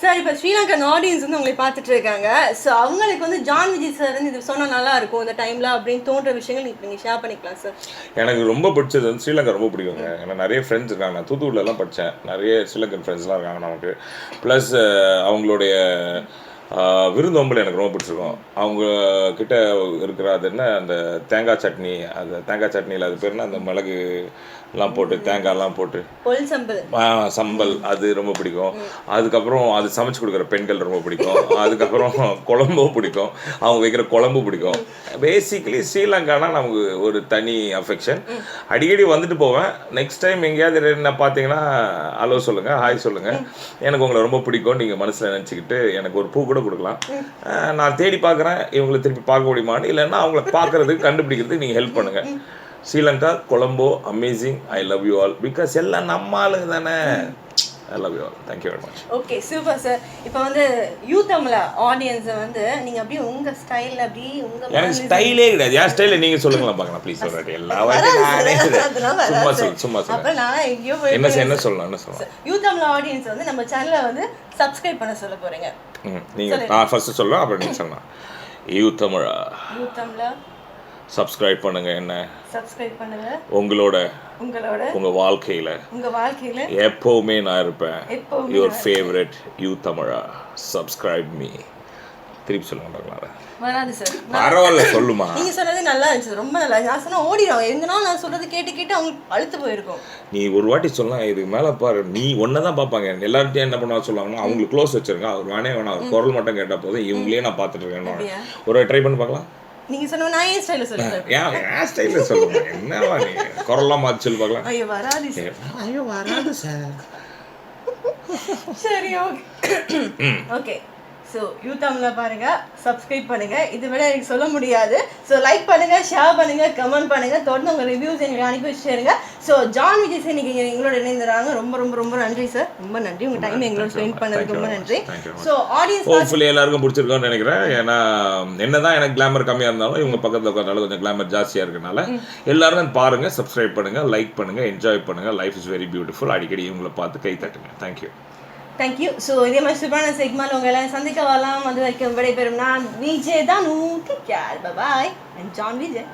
Sir இப்போ Sri Lankan audience வந்து உங்களை பார்த்துட்டு இருக்காங்க. ஸோ அவங்களுக்கு வந்து ஜான் விஜய் சார் வந்து இது சொன்னால் நல்லா இருக்கும் இந்த டைமில் அப்படின்னு தோன்ற விஷயங்கள் நீங்கள் ஷேர் பண்ணிக்கலாம் சார். எனக்கு ரொம்ப பிடிச்சது வந்து ஸ்ரீலங்கா ரொம்ப பிடிக்குங்க. ஏன்னா நிறைய ஃப்ரெண்ட்ஸ் இருக்காங்க. நான் தூத்துக்குடியிலலாம் படித்தேன். நிறைய ஸ்ரீலங்கன் ஃப்ரெண்ட்ஸ்லாம் இருக்காங்க நமக்கு. ப்ளஸ் அவங்களுடைய விருந்தோம்பல் எனக்கு ரொம்ப பிடிச்சிருக்கும். அவங்க கிட்ட இருக்கிற அது என்ன அந்த தேங்காய் சட்னி, அந்த தேங்காய் சட்னியில் அது பேர்னா அந்த மிளகு எல்லாம் போட்டு தேங்காய்லாம் போட்டு சம்பல் அது ரொம்ப பிடிக்கும். அதுக்கப்புறம் அது சமைச்சு கொடுக்குற பெண்கள் ரொம்ப பிடிக்கும். அதுக்கப்புறம் குழம்பும் பிடிக்கும். அவங்க வைக்கிற குழம்பு பிடிக்கும். பேசிக்கலி ஸ்ரீலங்கானா நமக்கு ஒரு தனி அஃபெக்ஷன். அடிக்கடி வந்துட்டு போவேன். நெக்ஸ்ட் டைம் எங்கேயாவது என்ன பார்த்தீங்கன்னா ஹலோ சொல்லுங்கள், ஹாய் சொல்லுங்கள், எனக்கு உங்களை ரொம்ப பிடிக்கும் நீங்கள் மனசில் நினச்சிக்கிட்டு எனக்கு ஒரு பூ கூட கொடுக்கலாம். நான் தேடி பார்க்குறேன் இவங்களை திருப்பி பார்க்க முடியுமான்னு. இல்லைன்னா அவங்கள பார்க்குறதுக்கு கண்டுபிடிக்கிறதுக்கு நீங்கள் ஹெல்ப் பண்ணுங்கள். Sri Lanka, Colombo, amazing. I love you all because எல்லாம் நம்ம ஆளுங்க தானே. I love you all. Thank you very much. Okay, super sir. இப்போ வந்து யூ தமிழ் ஆடியன்ஸை வந்து நீங்கள் அப்படியே உங்கள் ஸ்டைலில் அப்படியே எனக்கு ஸ்டைலே கிடையாது. என் ஸ்டைலில் நீங்கள் சொல்லுங்களேன் பார்க்கலாம் ப்ளீஸ். சொல்கிறேன் எல்லா சும்மா என்ன சொல்லலாம் யூ தமிழ் ஆடியன்ஸ் வந்து நம்ம சேனலை வந்து சப்ஸ்கிரைப் பண்ண சொல்ல போகிறீங்க. நீங்கள் நான் ஃபர்ஸ்ட் சொல்லலாம், அப்புறம் நீங்கள் சொல்லலாம். யூ தமிழா சப்ஸ்கிரைப் பண்ணுங்க. என்ன சப்ஸ்கிரைப் பண்ணுங்க. உங்க வாழ்க்கையில எப்பவுமே நான் இருப்பேன். Your favourite you Tamizha. Subscribe me. திருப்பி சொல்லுங்க. வராது சார். பரவாயில்ல சொல்லுமா. நீங்க சொன்னது நல்லா இருந்துச்சு, ரொம்ப நல்லா. நான் சொன்னா ஓடிடுவாங்க. எங்கனாலும் நான் சொல்றது கேட்டு அவங்க அழுத்து போயிருக்கும். நீ ஒரு வாட்டி சொல்லலாம், இதுக்கு மேல பாரு நீ ஒன்னதான் பார்ப்பாங்க. எல்லார்ட்டையும் என்ன பண்ணுவா சொல்லுவாங்கன்னா அவங்களுக்கு க்ளோஸ் வச்சிருங்க, அவர் வேணா அவர் குரல் மட்டும் கேட்ட போதும் இவங்களே நான் பார்த்துட்டு இருக்கேன். ஒரு ட்ரை பண்ணி பார்க்கலாம். நீங்க சொன்ன நான் ஏன் ஸ்டைல்ல சொல்றேன். ஏன் ஸ்டைல்ல சொல்லுங்க. என்னவா நீ குரல்லாம் மாத்தி சொல்லி பார்க்கலாம். ஐயோ வராது சார். ஐயோ வராது சார். சரி ஓகே. ஸோ யூ தமிழை பாருங்க, சப்ஸ்கிரைப் பண்ணுங்க. இது விட எனக்கு சொல்ல முடியாது. ஸோ லைக் பண்ணுங்க, ஷேர் பண்ணுங்க, கமெண்ட் பண்ணுங்க. தொடர்ந்து உங்க ரிவ்யூஸ் எங்களுக்கு அனுப்பி வச்சுருங்க. ஸோ ஜான் விஜய் சார் இன்னைக்கு எங்களோட இணைந்துறாங்க. ரொம்ப ரொம்ப ரொம்ப நன்றி சார். ரொம்ப நன்றி உங்க டைம் எங்களோட ஸ்பெண்ட் பண்ணதுக்கு ரொம்ப நன்றி. ஸோ ஆடியன்ஸ் ஹோப்ஃபுல்லி எல்லாருக்கும் பிடிச்சிருக்கோன்னு நினைக்கிறேன். ஏன்னா என்னதான் எனக்கு கிளாமர் கம்மியாக இருந்தாலும் இவங்க பக்கத்தில் உட்காந்தாலும் கொஞ்சம் கிளாமர் ஜாஸ்தியாக இருக்கனால எல்லாரும் பாருங்க, சப்ஸ்கிரைப் பண்ணுங்க, லைக் பண்ணுங்க, என்ஜாய் பண்ணுங்க. Life is very beautiful. அடிக்கடி இவங்களை பார்த்து கை தட்டுங்க. தேங்க்யூ. ஸோ இதே மாதிரி சூப்பரான செக்மெண்ட் உங்களை எல்லாம் சந்திக்க வரலாம். அது வரைக்கும் விடைபெறும் நான் விஜய் தான். பாய். ஜான் விஜய்.